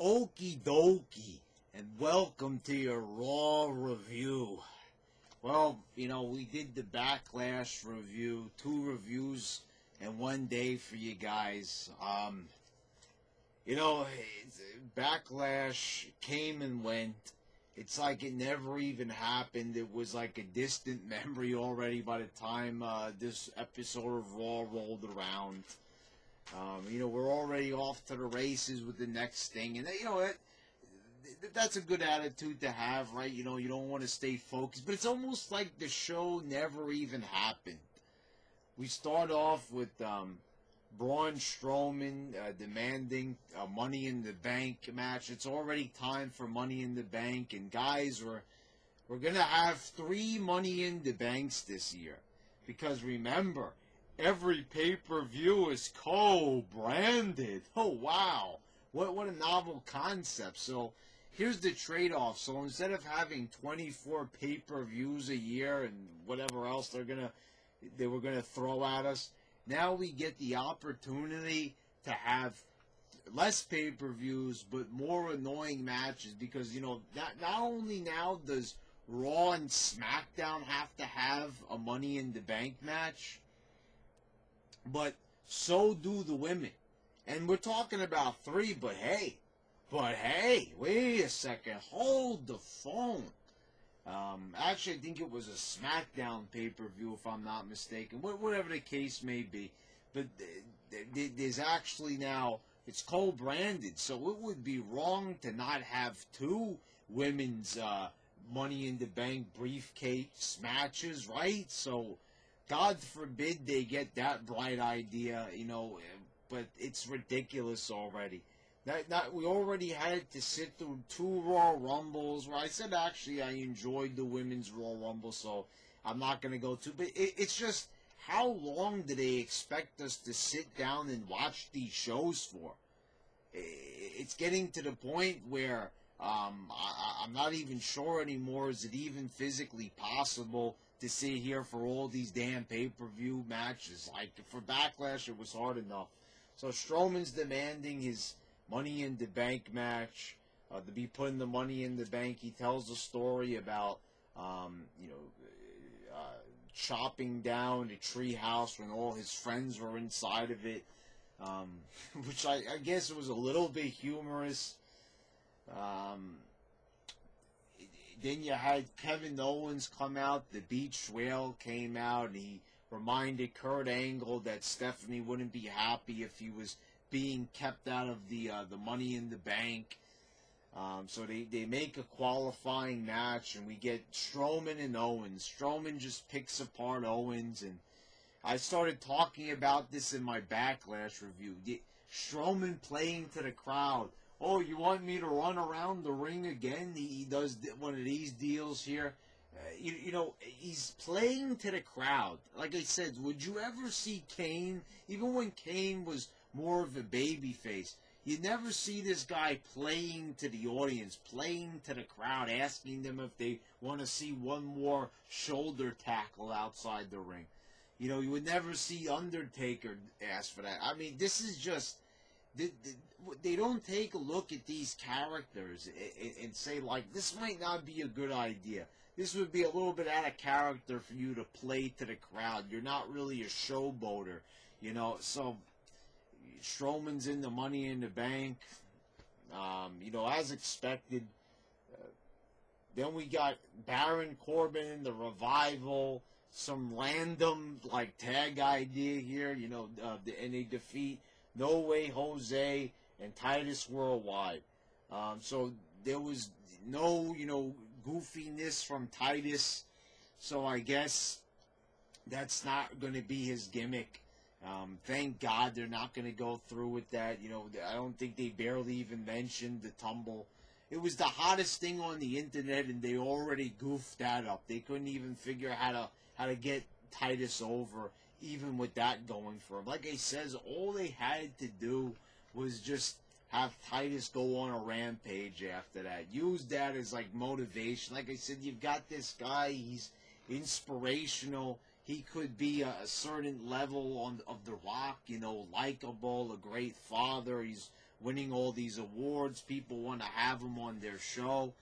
Okie dokie, and welcome to your Raw review. Well, we did the Backlash review, 2 reviews in 1 day for you guys. Backlash came and went. It's like it never even happened. It was like a distant memory already by the time this episode of Raw rolled around. We're already off to the races with the next thing, and that's a good attitude to have, right? You don't want to stay focused, but it's almost like the show never even happened. We start off with Braun Strowman demanding a Money in the Bank match. It's already time for Money in the Bank, and guys, we're gonna have 3 Money in the Banks this year, because remember, every pay-per-view is co-branded. Oh, wow. What a novel concept. So here's the trade-off. So instead of having 24 pay-per-views a year and whatever else they were going to throw at us, now we get the opportunity to have less pay-per-views but more annoying matches, because, not only now does Raw and SmackDown have to have a Money in the Bank match, but so do the women. And we're talking about 3, but hey, wait a second, hold the phone. Actually, I think it was a SmackDown pay-per-view, if I'm not mistaken, whatever the case may be. But there's actually now, it's co-branded, so it would be wrong to not have 2 women's Money in the Bank briefcase matches, right? So God forbid they get that bright idea, but it's ridiculous already. We already had to sit through 2 Royal Rumbles, where I said actually I enjoyed the women's Royal Rumble, so I'm not going to go to, but it's just, how long do they expect us to sit down and watch these shows for? It's getting to the point where I'm not even sure anymore, is it even physically possible to sit here for all these damn pay-per-view matches? Like, for Backlash, it was hard enough. So Strowman's demanding his Money in the Bank match, to be put in the Money in the Bank. He tells a story about, chopping down the tree house when all his friends were inside of it, which I guess was a little bit humorous. Then you had Kevin Owens come out. The Beach Whale came out, and he reminded Kurt Angle that Stephanie wouldn't be happy if he was being kept out of the Money in the Bank. So they make a qualifying match, and we get Strowman and Owens. Strowman just picks apart Owens, and I started talking about this in my Backlash review. Strowman playing to the crowd. Oh, you want me to run around the ring again? He does one of these deals here. He's playing to the crowd. Like I said, would you ever see Kane, even when Kane was more of a babyface, you never see this guy playing to the audience, playing to the crowd, asking them if they want to see one more shoulder tackle outside the ring. You would never see Undertaker ask for that. I mean, this is just, they don't take a look at these characters and say, like, this might not be a good idea. This would be a little bit out of character for you to play to the crowd. You're not really a showboater, So Strowman's in the Money in the Bank, as expected. Then we got Baron Corbin in the Revival. Some random, tag idea here, and they defeat No Way Jose and Titus Worldwide. So there was no, goofiness from Titus. So I guess that's not going to be his gimmick. Thank God they're not going to go through with that. I don't think they barely even mentioned the tumble. It was the hottest thing on the internet, and they already goofed that up. They couldn't even figure out how to get Titus over, even with that going for him. Like I said, all they had to do was just have Titus go on a rampage after that. Use that as motivation. Like I said, you've got this guy, he's inspirational. He could be a certain level of The Rock, likable, a great father. He's winning all these awards. People want to have him on their show.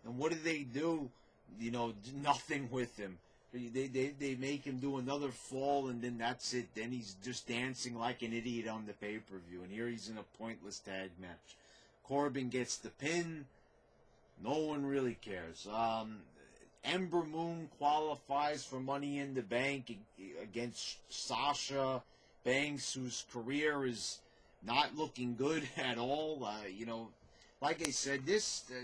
And what do? You know, nothing with him. They make him do another fall, and then that's it. Then he's just dancing like an idiot on the pay-per-view. And here he's in a pointless tag match. Corbin gets the pin. No one really cares. Ember Moon qualifies for Money in the Bank against Sasha Banks, whose career is not looking good at all. You know, like I said,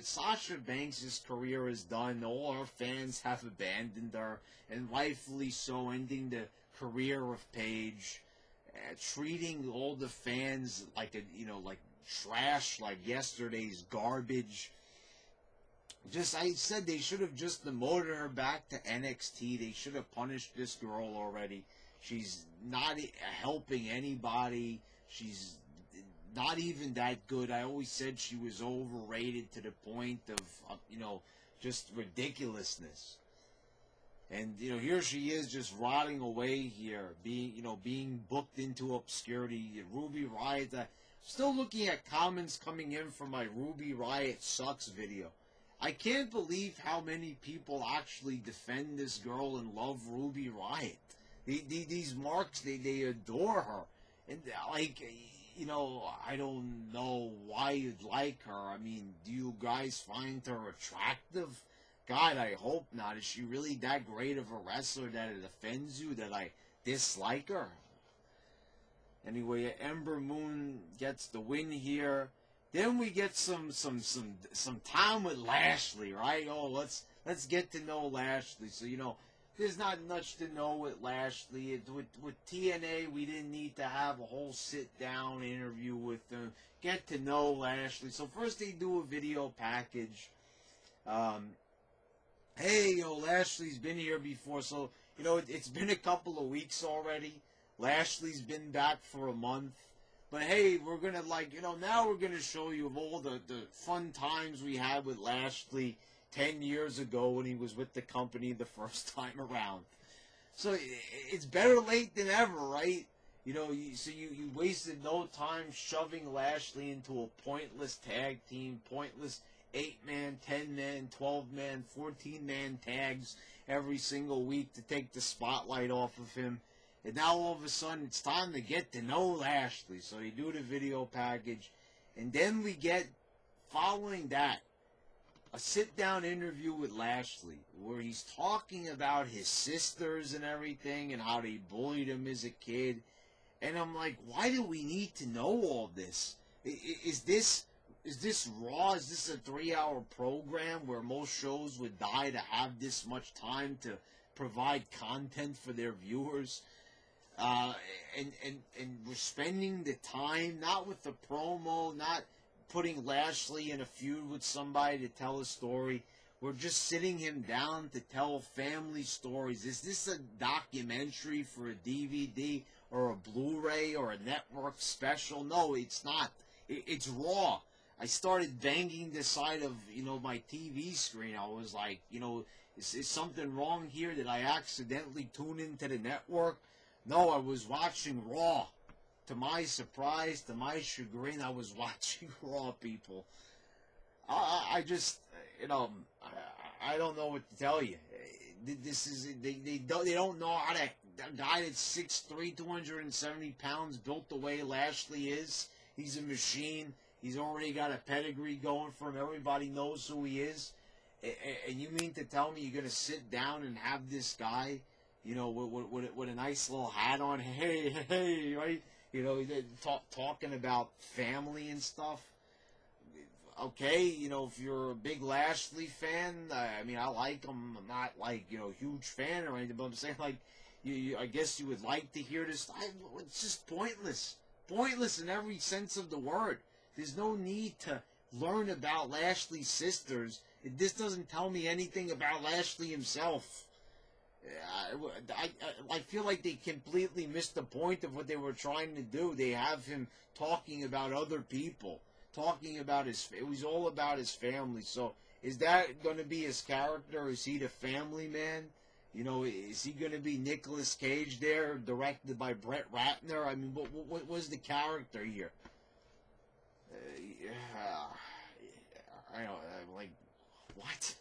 Sasha Banks' career is done. All our fans have abandoned her, and rightfully so, ending the career of Paige, treating all the fans like like trash, like yesterday's garbage. I said they should have just demoted her back to NXT. They should have punished this girl already. She's not helping anybody. She's not even that good. I always said she was overrated to the point of, just ridiculousness. And, here she is just rotting away here, being booked into obscurity. Ruby Riott, still looking at comments coming in from my Ruby Riott Sucks video. I can't believe how many people actually defend this girl and love Ruby Riott. These marks, they adore her. And, I don't know why you'd like her. I mean, do you guys find her attractive? God, I hope not. Is she really that great of a wrestler that it offends you, that I dislike her? Anyway, Ember Moon gets the win here. Then we get some time with Lashley, right? Oh, let's get to know Lashley. So, there's not much to know with Lashley. With TNA, we didn't need to have a whole sit-down interview with them. Get to know Lashley. So first they do a video package. Hey, Lashley's been here before. So, it's been a couple of weeks already. Lashley's been back for a month. But hey, we're going to now we're going to show you of all the fun times we had with Lashley 10 years ago when he was with the company the first time around. So it's better late than ever, right? So you wasted no time shoving Lashley into a pointless tag team, pointless 8-man, 10-man, 12-man, 14-man tags every single week to take the spotlight off of him. And now all of a sudden it's time to get to know Lashley. So you do the video package. And then we get, following that, a sit-down interview with Lashley where he's talking about his sisters and everything and how they bullied him as a kid. And I'm like, why do we need to know all this? Is this Raw? Is this a 3-hour program where most shows would die to have this much time to provide content for their viewers? And we're spending the time, not with the promo, not putting Lashley in a feud with somebody to tell a story. We're just sitting him down to tell family stories. Is this a documentary for a DVD or a Blu-ray or a network special? No, it's not. It's Raw. I started banging the side of, my TV screen. I was like, is something wrong here? Did I accidentally tune into the network? No, I was watching Raw. To my surprise, to my chagrin, I was watching Raw, people. I just, I don't know what to tell you. This is, they don't know how to, a guy that's 6'3", 270 pounds, built the way Lashley is. He's a machine. He's already got a pedigree going for him. Everybody knows who he is. And you mean to tell me you're going to sit down and have this guy, with a nice little hat on, hey, right? Talking about family and stuff. Okay, if you're a big Lashley fan, I like him. I'm not huge fan or anything, but I'm saying I guess you would like to hear this. It's just pointless. Pointless in every sense of the word. There's no need to learn about Lashley's sisters. This doesn't tell me anything about Lashley himself. I feel like they completely missed the point of what they were trying to do. They have him talking about other people, talking about it was all about his family. So is that going to be his character? Is he the family man? Is he going to be Nicolas Cage there, directed by Brett Ratner? What was the character here? I don't like what.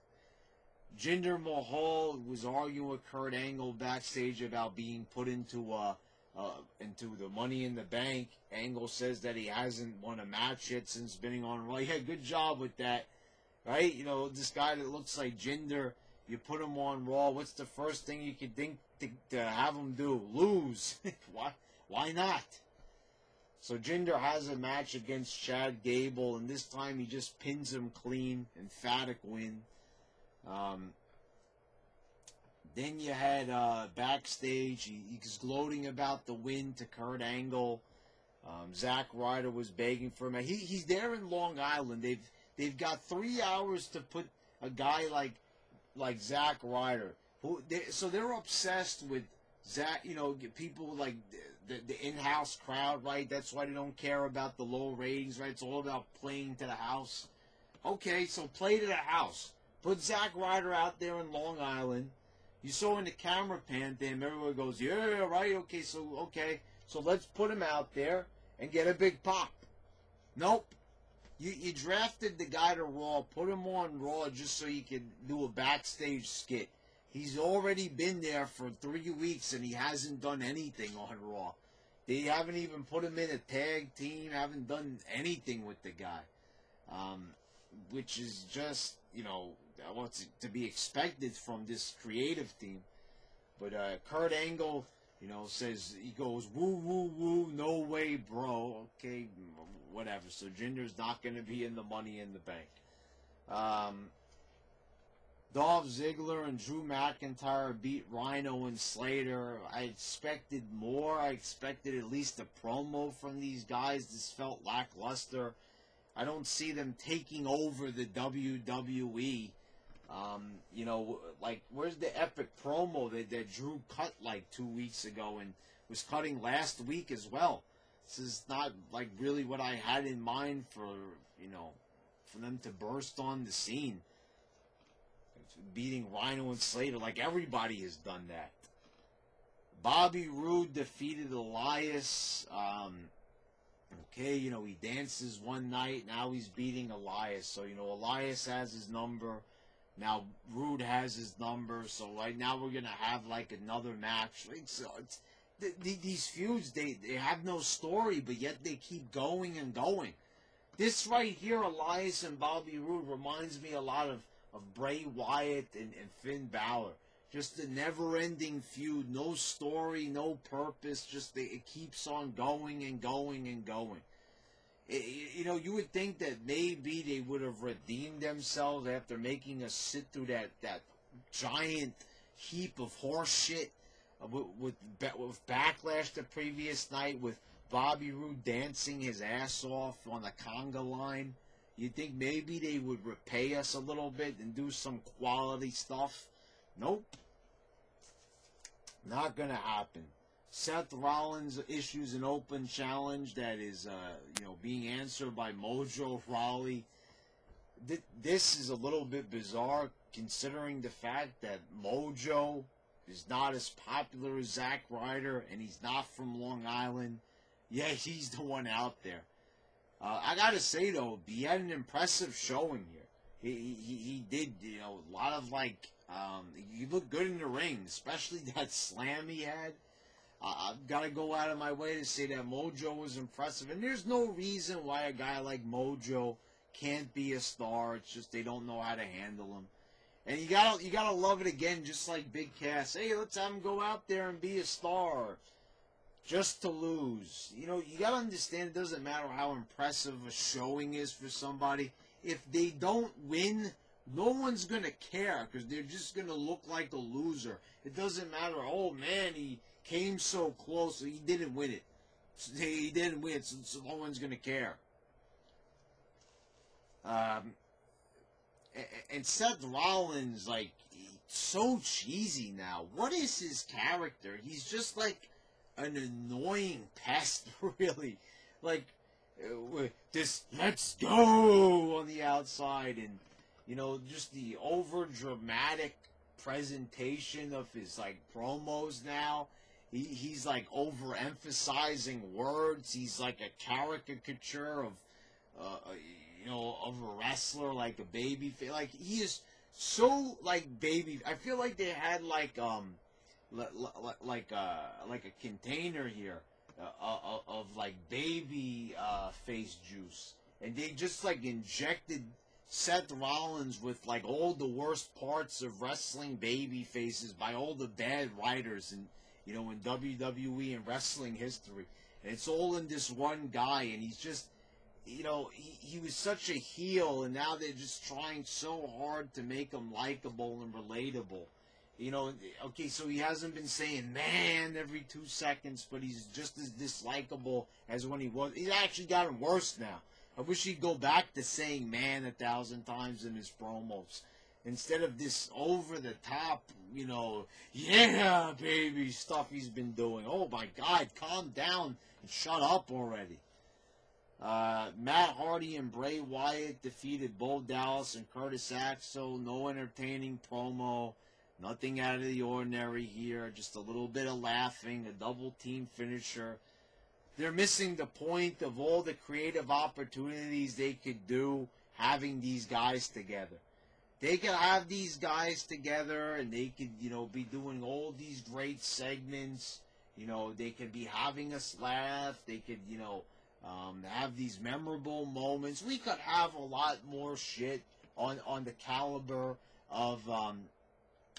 Jinder Mahal was arguing with Kurt Angle backstage about being put into the Money in the Bank. Angle says that he hasn't won a match yet since being on Raw. Yeah, good job with that, right? You know, this guy that looks like Jinder, you put him on Raw. What's the first thing you could think to have him do? Lose? Why not? So Jinder has a match against Chad Gable, and this time he just pins him clean. Emphatic win. Then you had backstage, he's gloating about the win to Kurt Angle. Zack Ryder was begging for him. He's there in Long Island. They've got 3 hours to put a guy like Zack Ryder. So they're obsessed with Zack. You know, people like the in-house crowd, right? That's why they don't care about the low ratings, right? It's all about playing to the house. Okay, so play to the house. Put Zack Ryder out there in Long Island. You saw in the camera pan thing, everyone goes, yeah, right, okay, so let's put him out there and get a big pop. Nope. You drafted the guy to Raw, put him on Raw just so you could do a backstage skit. He's already been there for 3 weeks and he hasn't done anything on Raw. They haven't even put him in a tag team, haven't done anything with the guy. Which is just, you know, what's to be expected from this creative team. But Kurt Angle, you know, says, he goes, woo, woo, woo, no way, bro. Okay, whatever. So Jinder's not going to be in the Money in the Bank. Dolph Ziggler and Drew McIntyre beat Rhino and Slater. I expected more. I expected at least a promo from these guys. This felt lackluster. I don't see them taking over the WWE. You know, like, where's the epic promo that Drew cut like 2 weeks ago and was cutting last week as well? This is not like really what I had in mind for, you know, for them to burst on the scene. Beating Rhino and Slater, like everybody has done that. Bobby Roode defeated Elias. Okay, you know, he dances one night, now he's beating Elias. So, you know, Elias has his number. Now Roode has his number. So right now we're going to have like another match. These feuds, they have no story, but yet they keep going and going. This right here, Elias and Bobby Roode, reminds me a lot of Bray Wyatt and Finn Balor. Just a never-ending feud, no story, no purpose, just it keeps on going and going and going. You know, you would think that maybe they would have redeemed themselves after making us sit through that giant heap of horse shit with Backlash the previous night, with Bobby Roode dancing his ass off on the conga line. You'd think maybe they would repay us a little bit and do some quality stuff. Nope. Not going to happen. Seth Rollins issues an open challenge that is, you know, being answered by Mojo Rawley. This is a little bit bizarre considering the fact that Mojo is not as popular as Zack Ryder and he's not from Long Island. Yeah, he's the one out there. I gotta say though, he had an impressive showing here. He did, you know, a lot of like, he looked good in the ring, especially that slam he had. I've got to go out of my way to say that Mojo was impressive, and there's no reason why a guy like Mojo can't be a star. It's just they don't know how to handle him. And you gotta love it again, just like Big Cass. Hey, let's have him go out there and be a star. Just to lose. You know, you got to understand it doesn't matter how impressive a showing is for somebody. If they don't win, no one's going to care because they're just going to look like a loser. It doesn't matter, oh man, he came so close. He didn't win it. He didn't win, so no one's going to care. And Seth Rollins, like, so cheesy now. What is his character? He's just like an annoying pest, really. Like, this let's go on the outside, and, you know, just the over dramatic presentation of his like promos now. He's like overemphasizing words. He's like a caricature you know, of a wrestler, like a baby face. Like, he is so, like, baby. I feel like they had, like a container here of like baby face juice, and they just like injected Seth Rollins with like all the worst parts of wrestling baby faces by all the bad writers in, you know, in WWE and wrestling history, and it's all in this one guy, and he's just, you know, he was such a heel, and now they're just trying so hard to make him likable and relatable. You know, okay, so he hasn't been saying "man" every 2 seconds, but he's just as dislikable as when he was. He's actually gotten worse now. I wish he'd go back to saying "man" 1,000 times in his promos, instead of this over-the-top, you know, yeah, baby stuff he's been doing. Oh, my God, calm down and shut up already. Matt Hardy and Bray Wyatt defeated Bo Dallas and Curtis Axel. No entertaining promo. Nothing out of the ordinary here. Just a little bit of laughing. A double team finisher. They're missing the point of all the creative opportunities they could do having these guys together. They could have these guys together and they could, you know, be doing all these great segments. You know, they could be having us laugh. They could, you know, have these memorable moments. We could have a lot more shit on the caliber of,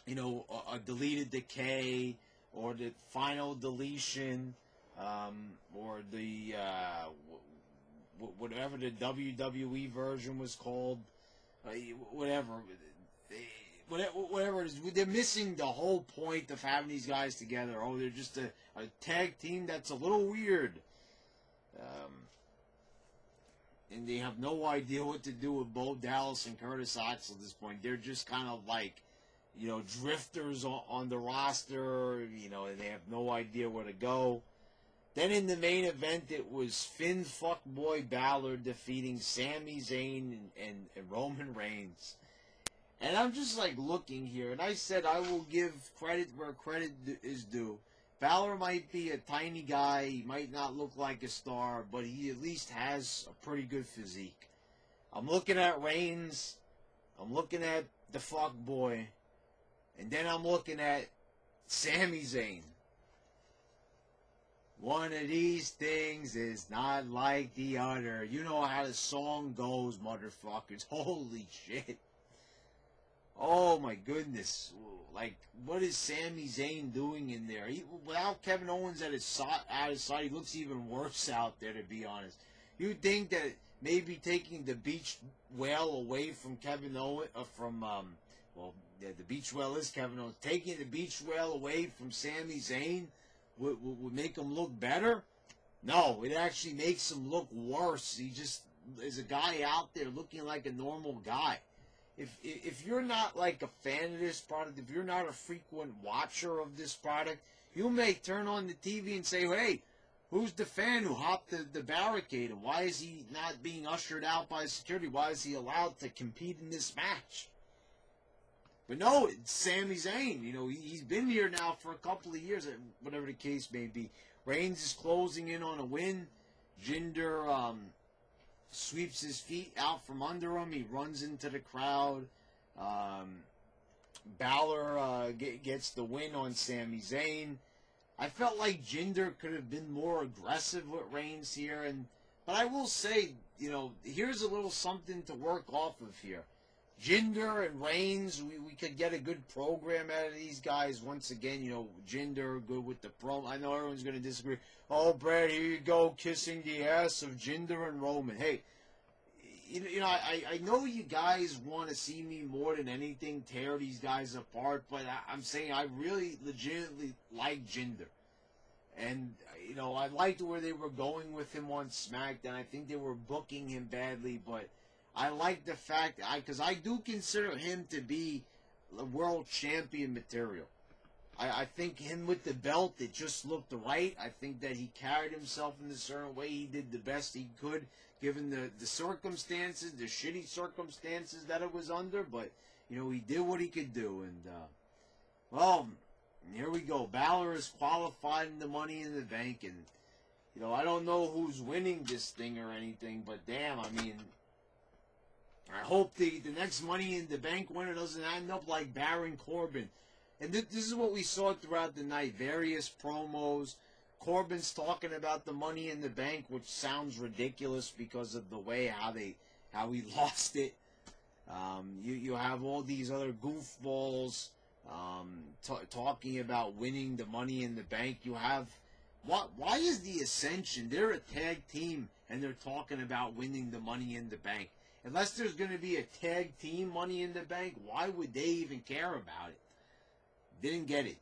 you know, a deleted decay, or the final deletion, or the whatever the WWE version was called, whatever it is. They're missing the whole point of having these guys together. Oh, they're just a tag team that's a little weird. And they have no idea what to do with Bo Dallas and Curtis Axel at this point. They're just kind of like, you know, drifters on the roster, you know, and they have no idea where to go. Then in the main event, it was Finn Fuckboy Balor defeating Sami Zayn and Roman Reigns. And I'm just like looking here, and I said I will give credit where credit is due. Balor might be a tiny guy, he might not look like a star, but he at least has a pretty good physique. I'm looking at Reigns, I'm looking at the Fuckboy, and then I'm looking at Sami Zayn. One of these things is not like the other. You know how the song goes, motherfuckers. Holy shit. Oh my goodness. Like, what is Sami Zayn doing in there? Without Kevin Owens at his side, he looks even worse out there, to be honest. You'd think that maybe taking the beach whale away from Kevin Owens, the beach whale is Kevin Owens. Taking the beach whale away from Sami Zayn would make him look better? No, it actually makes him look worse. He just is a guy out there looking like a normal guy. If you're not like a fan of this product, if you're not a frequent watcher of this product, you may turn on the TV and say, hey, who's the fan who hopped the barricade? And why is he not being ushered out by security? Why is he allowed to compete in this match? But no, it's Sami Zayn. You know, he's been here now for a couple of years, whatever the case may be. Reigns is closing in on a win. Jinder sweeps his feet out from under him. He runs into the crowd. Balor gets the win on Sami Zayn. I felt like Jinder could have been more aggressive with Reigns here. But I will say, you know, here's a little something to work off of here. Jinder and Reigns, we could get a good program out of these guys. Once again, you know, Jinder good with the promo. I know everyone's going to disagree. Oh, Brad, here you go, kissing the ass of Jinder and Roman. Hey, you know, I know you guys want to see me more than anything tear these guys apart, but I'm saying I really legitimately like Jinder. And, you know, I liked where they were going with him on SmackDown. I think they were booking him badly, but I like the fact, because I do consider him to be the world champion material. I think him with the belt, it just looked right. I think that he carried himself in a certain way. He did the best he could, given the circumstances, the shitty circumstances that it was under. But, you know, he did what he could do. And, well, here we go. Balor is qualified in the Money in the Bank. And You know, I don't know who's winning this thing or anything, but damn, I mean, I hope the next Money in the Bank winner doesn't end up like Baron Corbin. And this is what we saw throughout the night. Various promos. Corbin's talking about the Money in the Bank, which sounds ridiculous because of the way how he lost it. You have all these other goofballs talking about winning the Money in the Bank. You have why is the Ascension? They're a tag team and they're talking about winning the Money in the Bank. Unless there's going to be a tag team Money in the Bank, why would they even care about it? Didn't get it.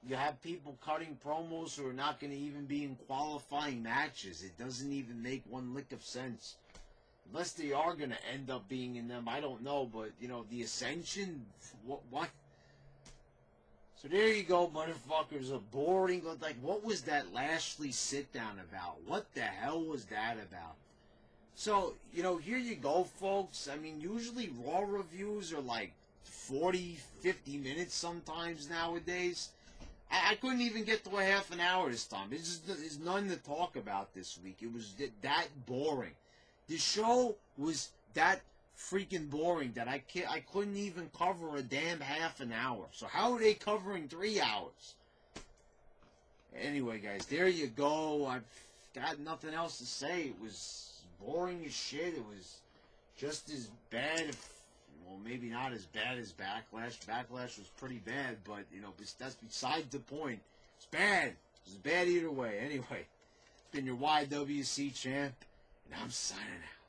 You have people cutting promos who are not going to even be in qualifying matches. It doesn't even make one lick of sense. Unless they are going to end up being in them, I don't know. But, you know, the Ascension, what? So there you go, motherfuckers. A boring, like, what was that Lashley sit-down about? What the hell was that about? So, you know, here you go, folks. I mean, usually Raw reviews are like 40, 50 minutes sometimes nowadays. I couldn't even get to a half an hour this time. There's none to talk about this week. It was that boring. The show was that freaking boring that I couldn't even cover a damn half an hour. So how are they covering 3 hours? Anyway, guys, there you go. I've got nothing else to say. It was boring as shit. It was just as bad, well, maybe not as bad as Backlash. Backlash was pretty bad, but, you know, that's beside the point. It's bad. It was bad either way. Anyway, it's been your YWC champ, and I'm signing out.